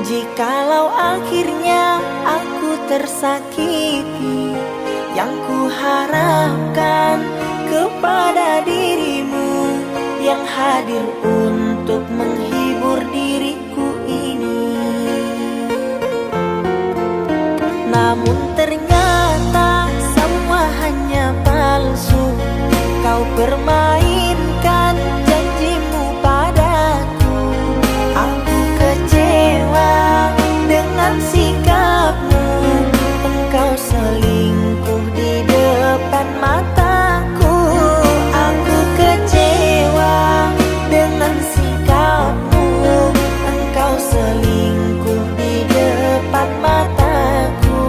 Jikalau akhirnya aku tersakiti, yang ku harapkan kepada dirimu yang hadir untuk menghibur diriku ini. Namun ternyata semua hanya palsu. Kau permainkan janjimu padaku. Aku kecewa dengan sikapmu. Engkau selingkuh di depan mataku. Aku kecewa dengan sikapmu. Engkau selingkuh di depan mataku.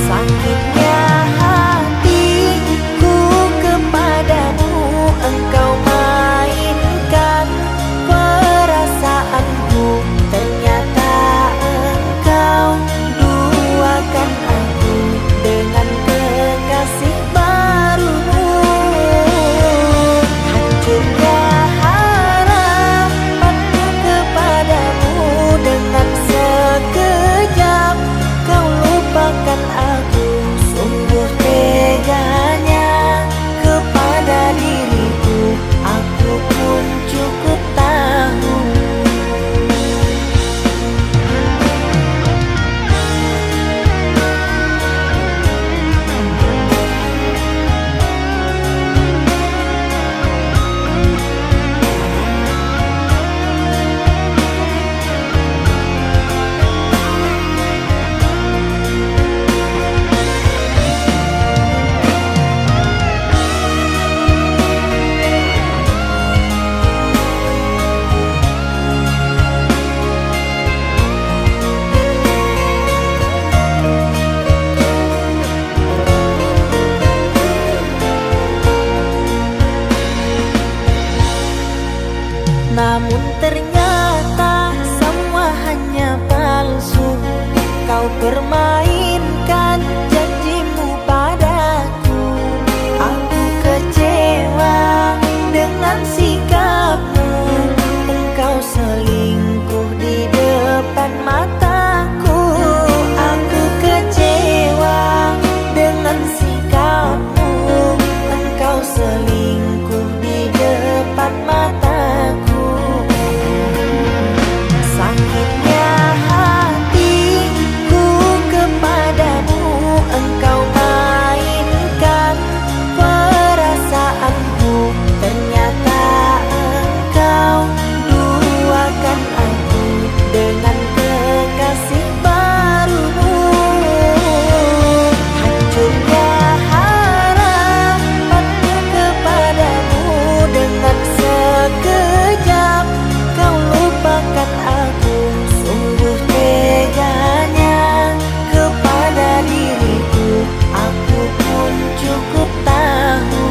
Sakitnya hatiku kepadamu. Engkau mainkan perasaanku. Ternyata engkau duakan aku dengan kekasih barumu. Hancurnya harapanku kepadamu. Dengan sekejap kau lupakan aku. Sungguh teganya kepada diriku. Aku pun cukup tahu. Namun ternyata semua hanya palsu. Kau permainkan janjimu padaku. Aku kecewa dengan sikapmu. Engkau selingkuh di depan mataku. Aku kecewa dengan sikapmu. Engkau selingkuh di depan mataku. Sakitnya hatiku kepadamu. Engkau mainkan perasaanku. Ternyata engkau duakan aku dengan kekasih barumu. Hancurnya harapanku kepadamu. Dengan sekejap kau lupakan aku. Sungguh teganya kepada diriku. Aku pun cukup tahu.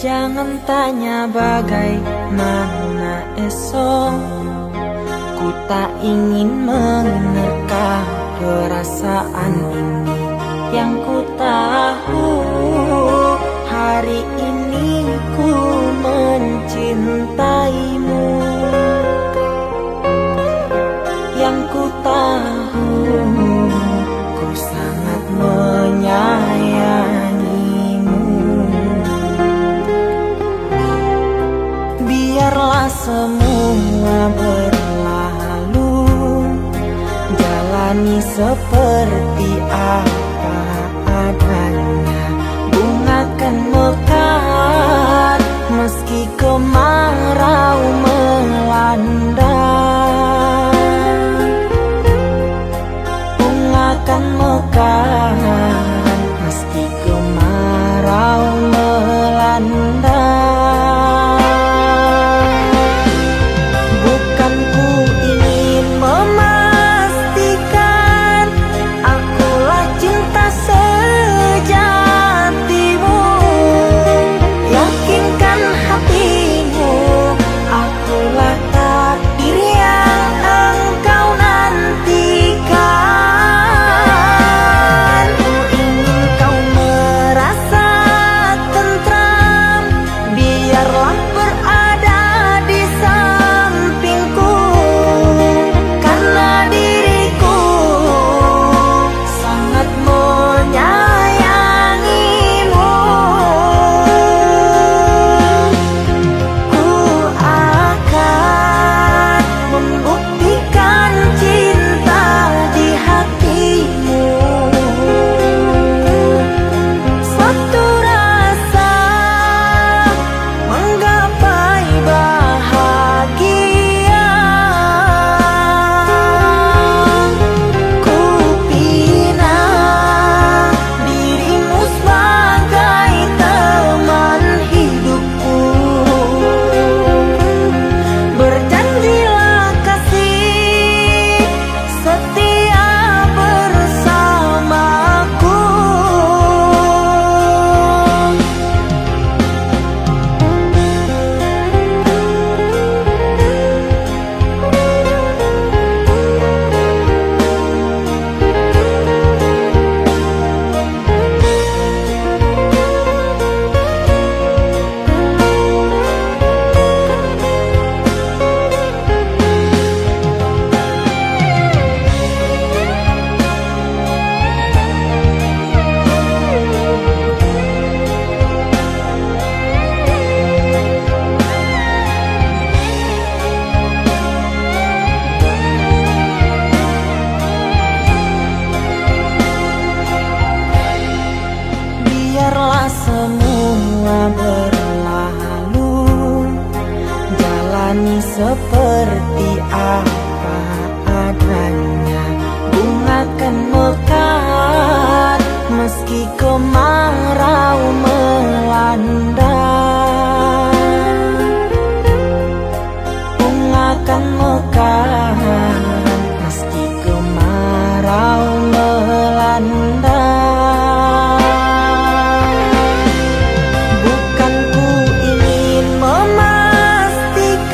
Jangan tanya bagaimana esok. Ku tak ingin menerka perasaan ini. Yang ku tahu hari ini ku mencintaimu. Yang ku tahu ku sangat menyayangimu. semua berlalu, jalani seperti apa adanya. Bunga kan mekar meski kemarau melanda. Bunga kan mekar meski kemarau melanda. Bukan ku ingin memastikan akulah cinta sejatimu. Yakinkan hatimu, akulah takdir yang engkau nantikan. Ku ingin kau merasa tentram, biarlah berada di sampingku, karena diriku sangat menyayangimu. Ku akan membuktikan cinta di hatimu. Satu rasa menggapai bahagia. Ku pinang dirimu sebagai teman hidupku. Berjanjilah kasih setia bersamaku. Biarlah semua berlalu, jalani seperti apa adanya. Bunga kan mekar meski kemarau melanda. Bunga kan mekar meski kemarau melanda. Bukan ku ingin memastikan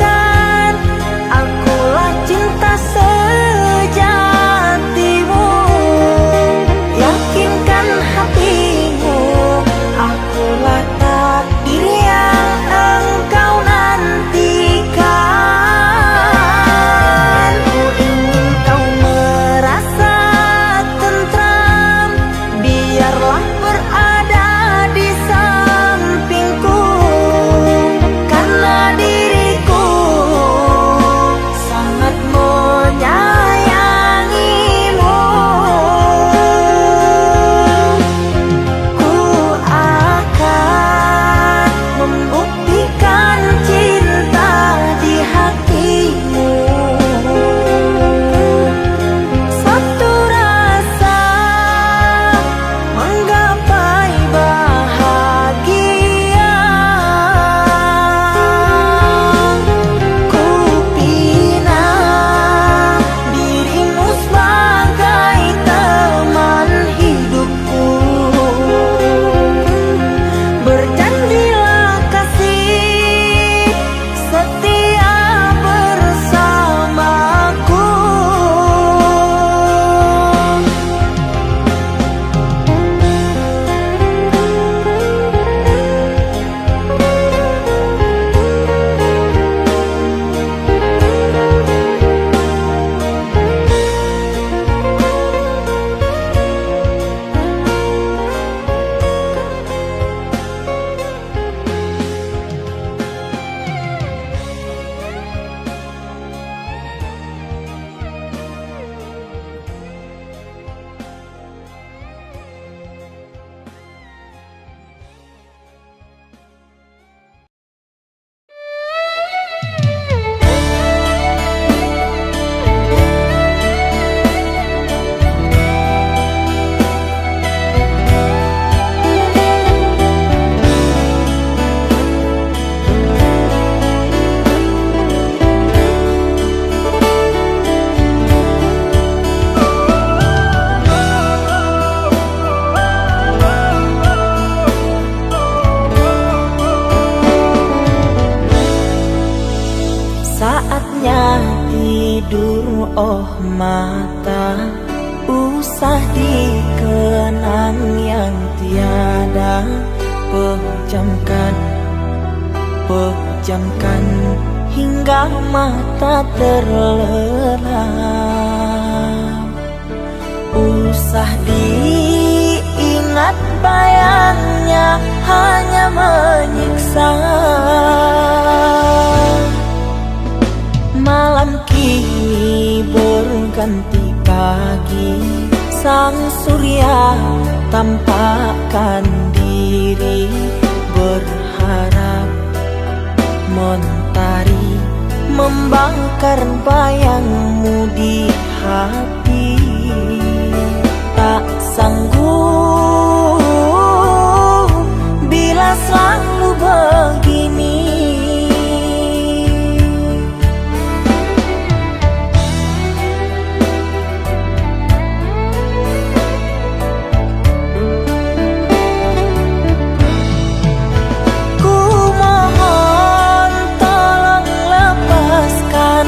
oh mata, usah dikenang yang tiada. Pejamkan, pejamkan hingga mata terlelap. Usah diingat bayangnya hanya menyiksa. Malam kini berganti pagi, sang surya tampakkan diri, berharap mentari membakar bayangmu di hati. Tak sanggup bila selalu begini. Ku mohon tolong lepaskan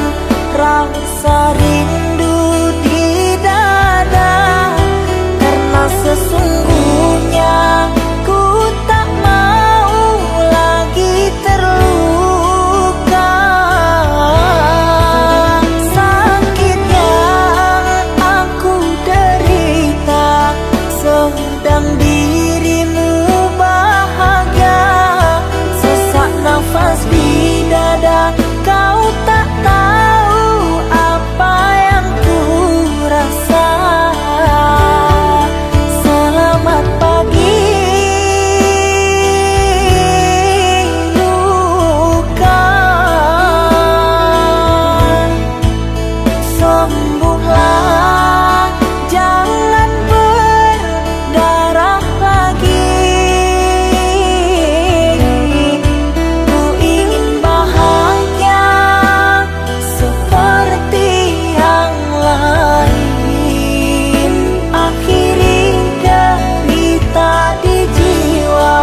rasa rindu di dada, karena sesungguhnya ku tak mau lagi terluka. Sakit yang aku derita sedang dirimu bahagia. Sesak nafas di dada, kau tak tahu apa yang ku rasa. Selamat pagi luka, sembuhlah, jangan berdarah lagi. Ku ingin bahagia seperti yang lain, akhiri derita di jiwa.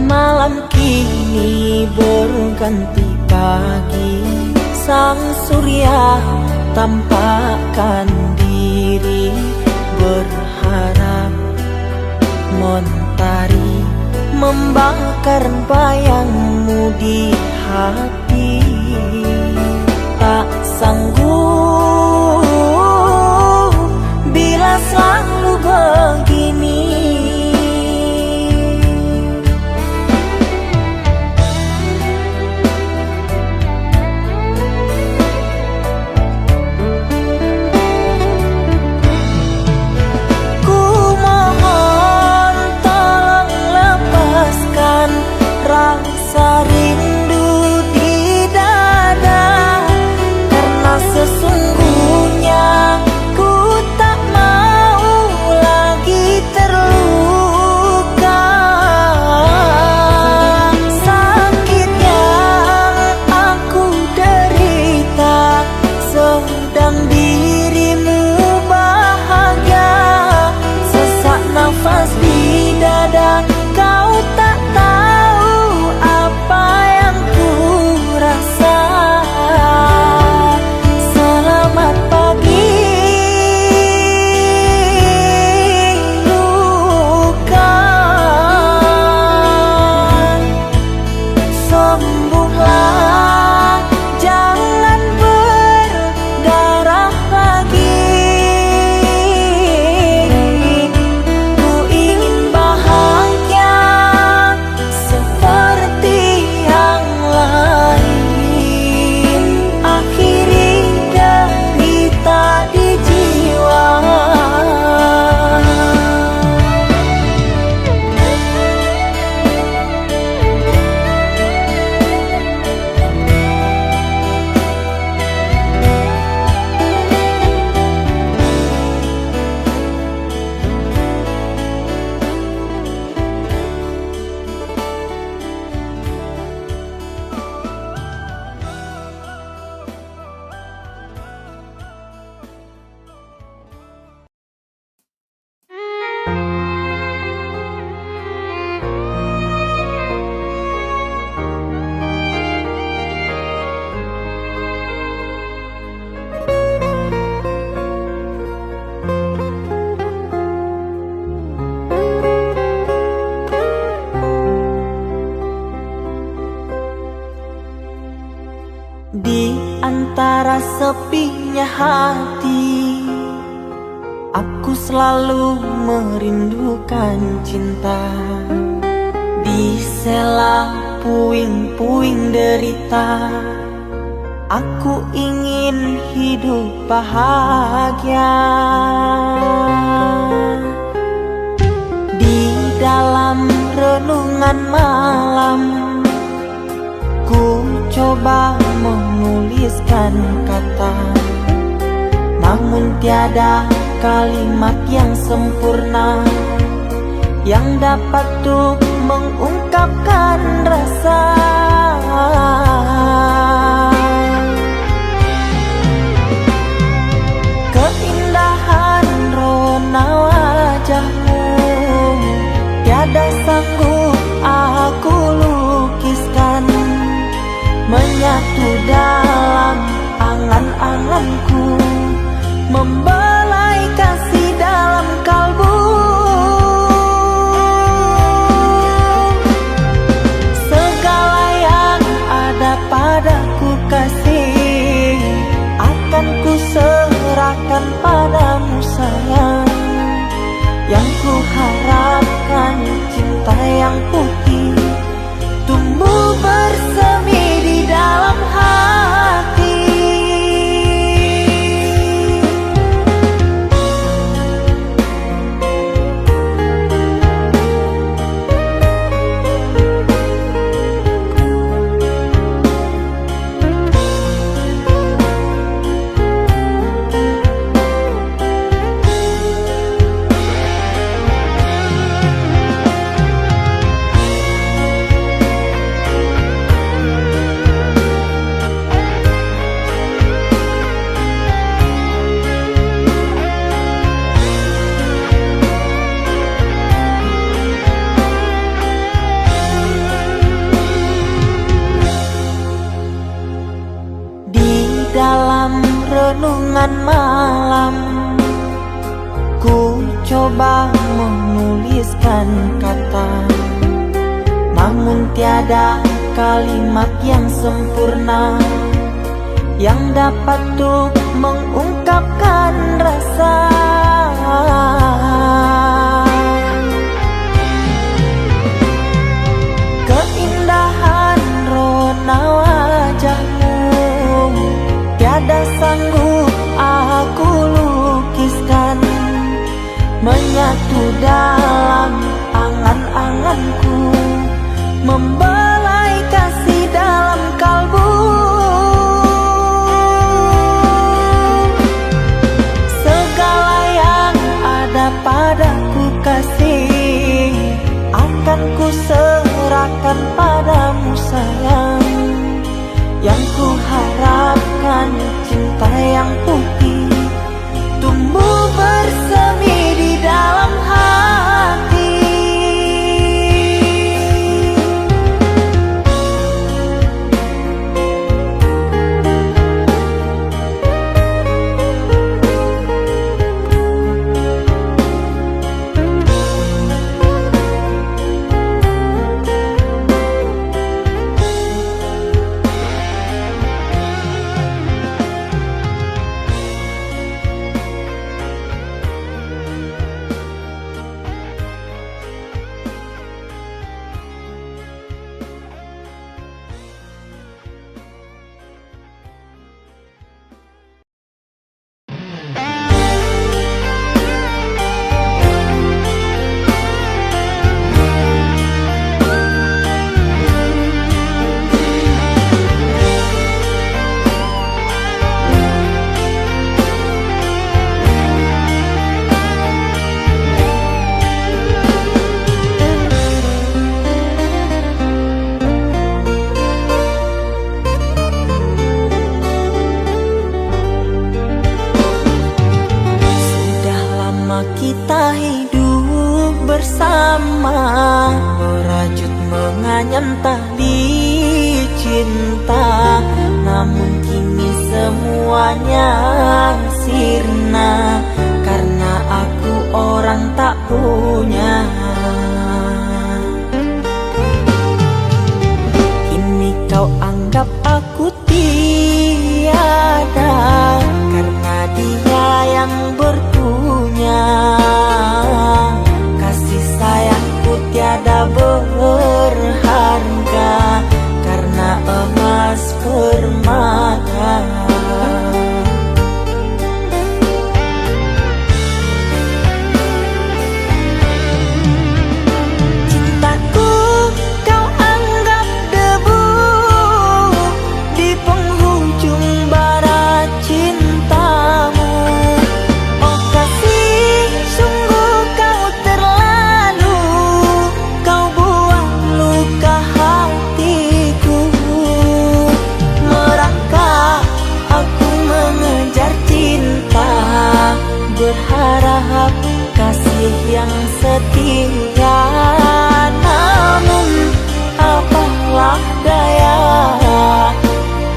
Malam kini berganti pagi, sang surya tampakkan diri, berharap mentari membakar bayangmu di hati. Tak sanggup bila selalu begini. Ku mohon tolong lepaskan rasa rindu di dada, karena sepinya hati, aku selalu merindukan cinta. Di sela puing-puing derita, aku ingin hidup bahagia. Di dalam renungan malam, ku coba menuliskan kata, namun tiada kalimat yang sempurna yang dapat untuk mengungkapkan rasa. Keindahan rona wajahmu tiada sanggup aku lukiskan, menyatu dalam angan-anganku, membelai kasih dalam kalbu. Segala yang ada padaku kasih, akan ku serahkan padamu sayang. Yang ku harapkan cinta yang putih tumbuh bersemi di dalam hati. Dalam renungan malam, ku coba menuliskan kata, namun tiada kalimat yang sempurna yang dapat untuk mengungkapkan rasa. Keindahan rona wajahmu tiada sanggup aku lukiskan, menyatu dalam angan-anganku, membelai kasih dalam kalbu. Segala yang ada padaku kasih, akan ku serahkan padamu sayang. Yang ku harapkan cinta yang putih tumbuh bersemi di dalam hati. Kita hidup bersama, merajut menganyam tali cinta, namun kini semuanya sirna karena aku orang tak punya. Kini kau anggap aku tiada, yang setia. Namun apalah daya,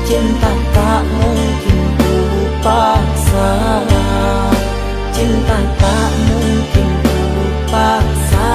cinta tak mungkin ku paksa. Cinta tak mungkin ku paksa.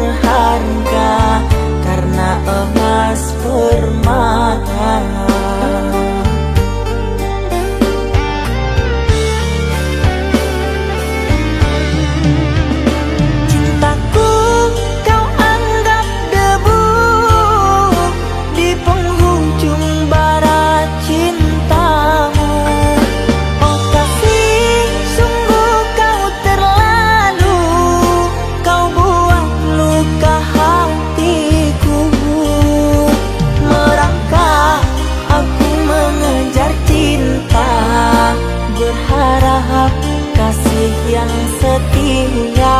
Berharga karena emas permata. Cintaku kau anggap debu di penghujung bara cintamu. Oh kasih, sungguh kau terlalu, kau buat luka hatiku. Merangkak aku mengejar cinta, berharap kasih yang setia.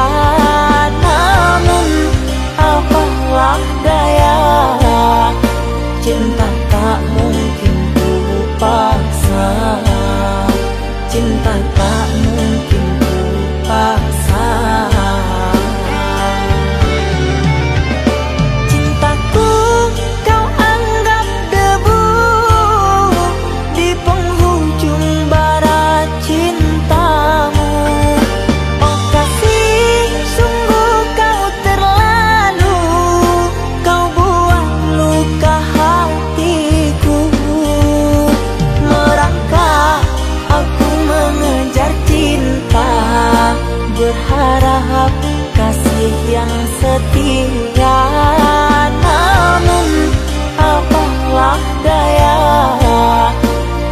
Namun apalah daya, cinta tak mungkin ku paksa. Cinta tak mungkin ku paksa. Cintaku kau anggap debu di penghujung bara cintamu. Oh kasih, sungguh kau terlalu, kau buat luka hatiku. Merangkak aku mengejar cinta, berharap kasih yang setia. Namun apalah daya,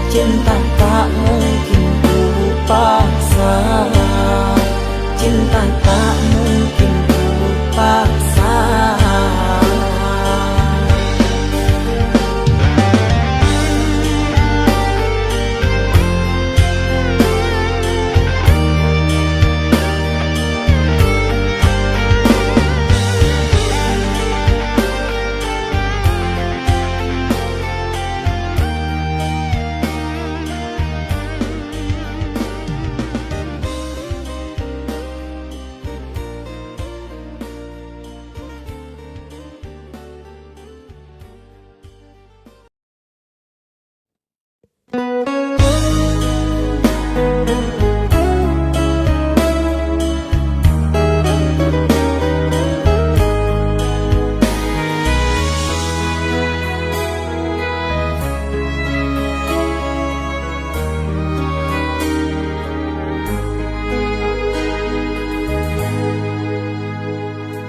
cinta tak mungkin ku paksa. Cinta tak mungkin ku paksa.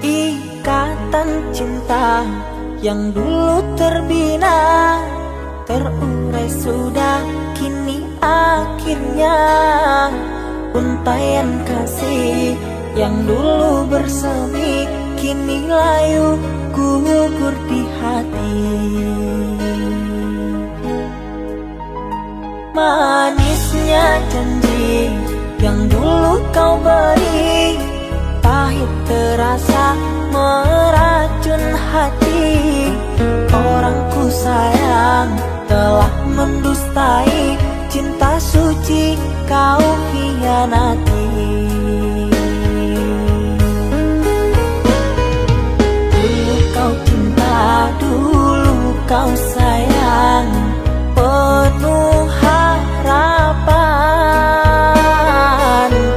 Ikatan cinta yang dulu terbina, terurai sudah kini akhirnya. Untaian kasih yang dulu bersemi, kini layu gugur di hati. Manisnya janji yang dulu kau beri, pahit terasa meracun hati. Orang ku sayang telah mendustai, cinta suci kau hianati. Dulu kau cinta, dulu kau sayang, penuh harapan.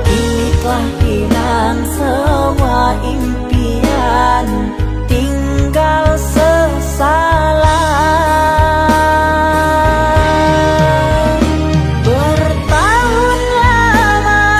Kini telah hilang semua impian, tinggal sesalan. Bertahun lama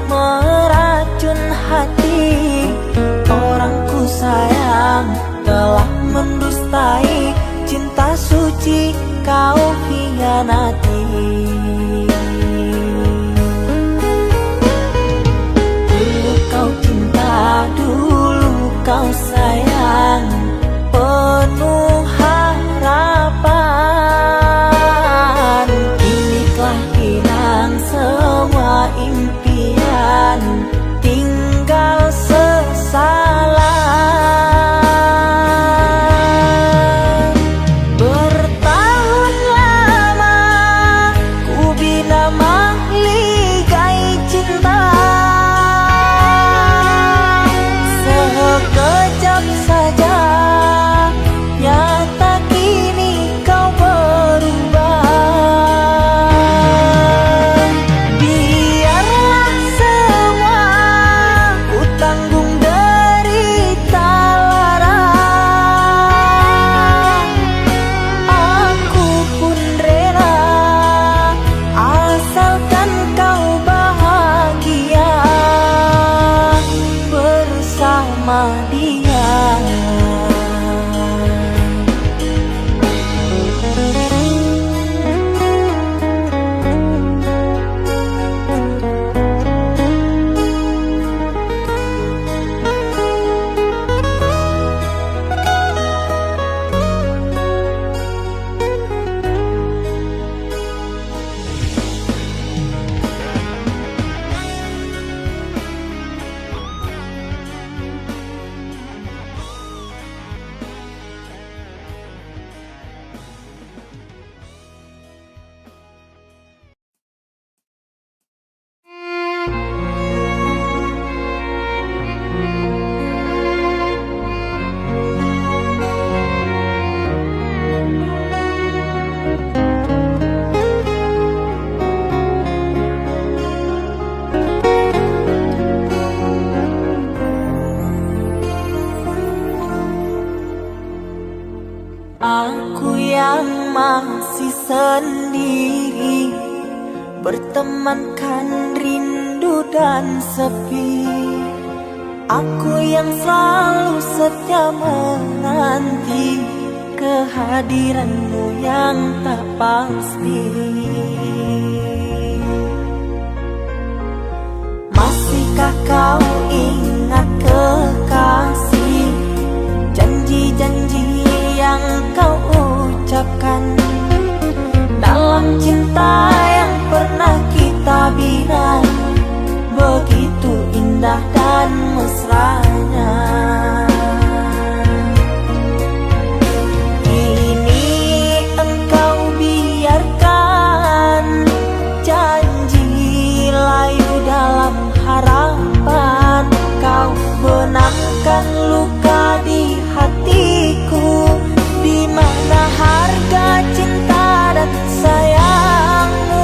meracun hati. Orang ku sayang telah mendustai cinta suci kau hianati. Dulu kau cinta, dulu kau sayang, penuh harapan. Kini telah hilang semua impian, tinggal sesalan. Bertahun lama ku bina mahligai cinta, sekejap saja nyata kini kau berubah. Biarlah semua ku tanggung derita lara, aku pun rela asalkan kau bahagia bersama dia. Aku yang masih sendiri, bertemankan rindu dan sepi. Aku yang selalu setia menanti kehadiranmu yang tak pasti. Masihkah kau ingat kekasih, janji-janji yang kau ucapkan dalam cinta yang pernah kita bina, begitu indah dan mesranya. Kini engkau biarkan janji layu dalam harapan, kau benamkan luka di hatiku, di mana harga cinta dan sayangmu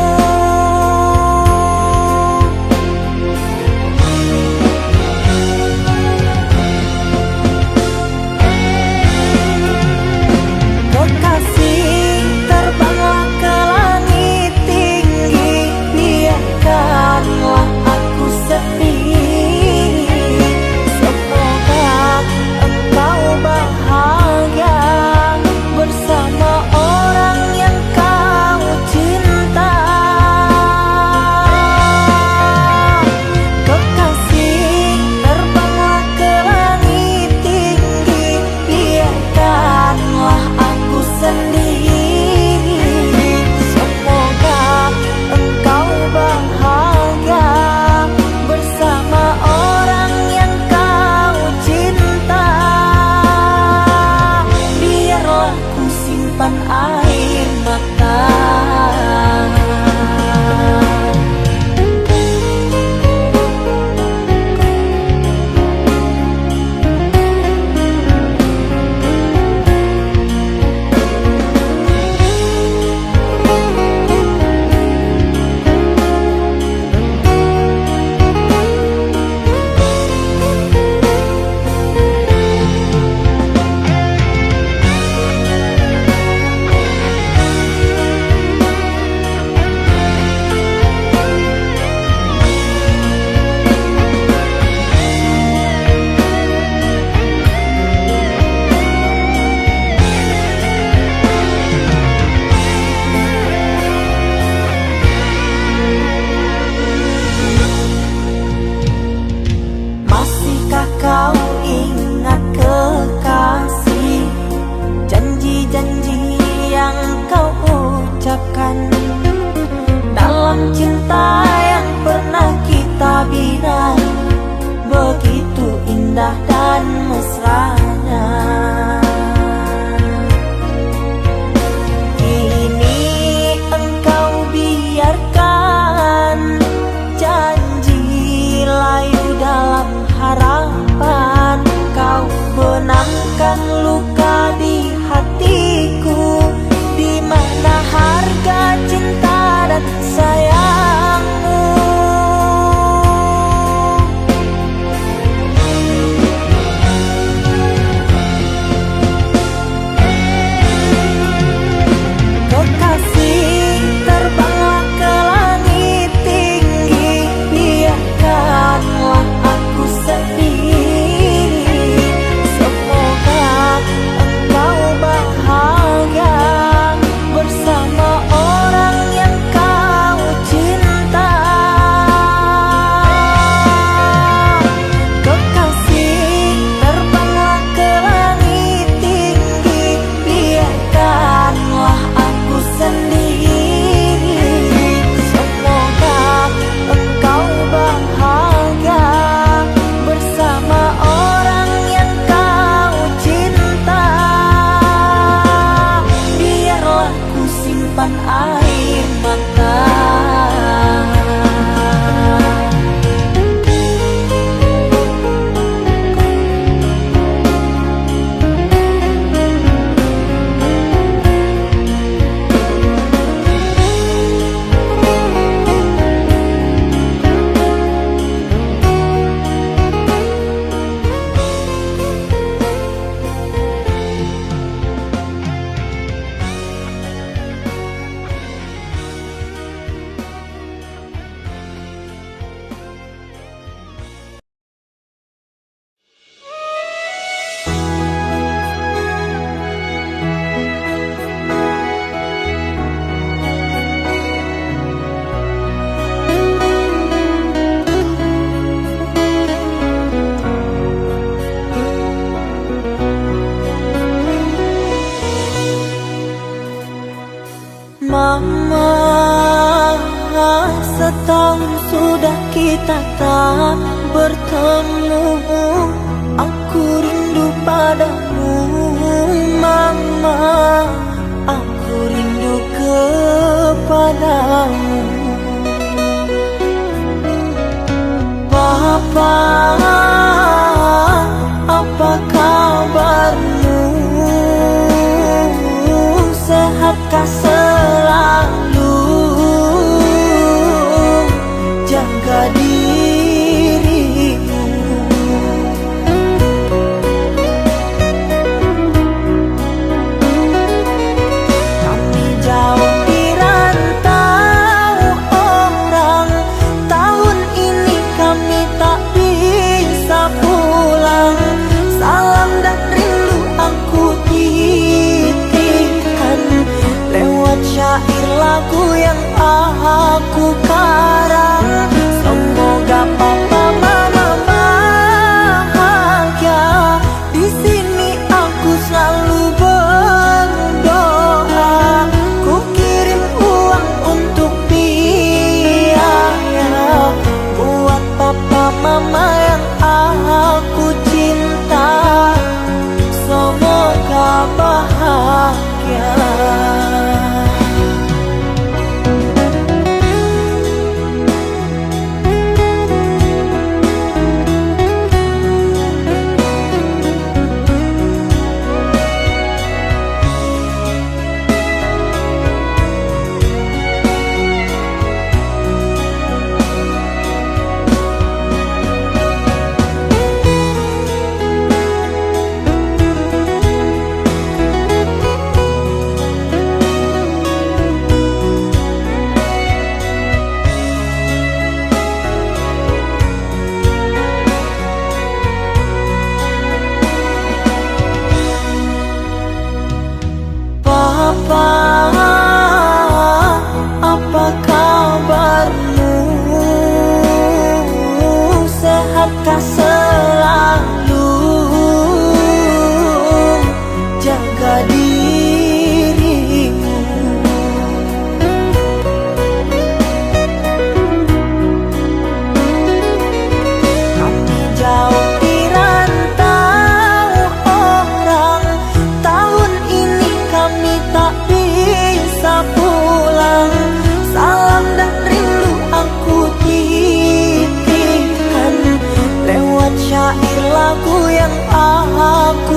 pentadbiran, begitu indah dan mesranya. Kini engkau biarkan janji layu dalam harapan, kau benangkan luka di hatiku, di mana harga cinta dan sayangmu. Kekasih, terbanglah ke langit tinggi, biarkanlah aku sendiri. Semoga engkau bahagia bersama orang yang kau cinta. Kekasih, terbanglah ke langit tinggi, biarkanlah aku sendiri. Semoga engkau bahagia bersama orang yang kau cinta. Biarlah ku simpan air mata. Mama, setahun sudah kita tak bertemu. Aku rindu padamu, Mama. Aku rindu kepadamu. Papa, apa kabarmu? Sehatkah selalu? Jaga dirimu. Kami jauh di rantau orang, tahun ini kami tak bisa pulang. Salam dan rindu aku titipkan lewat syair lagu yang aku karang. Semoga papa mama bahagia. Di sini aku selalu berdoa. Ku kirim uang untuk biaya buat papa mama yang aku cinta. Semoga bahagia. Aku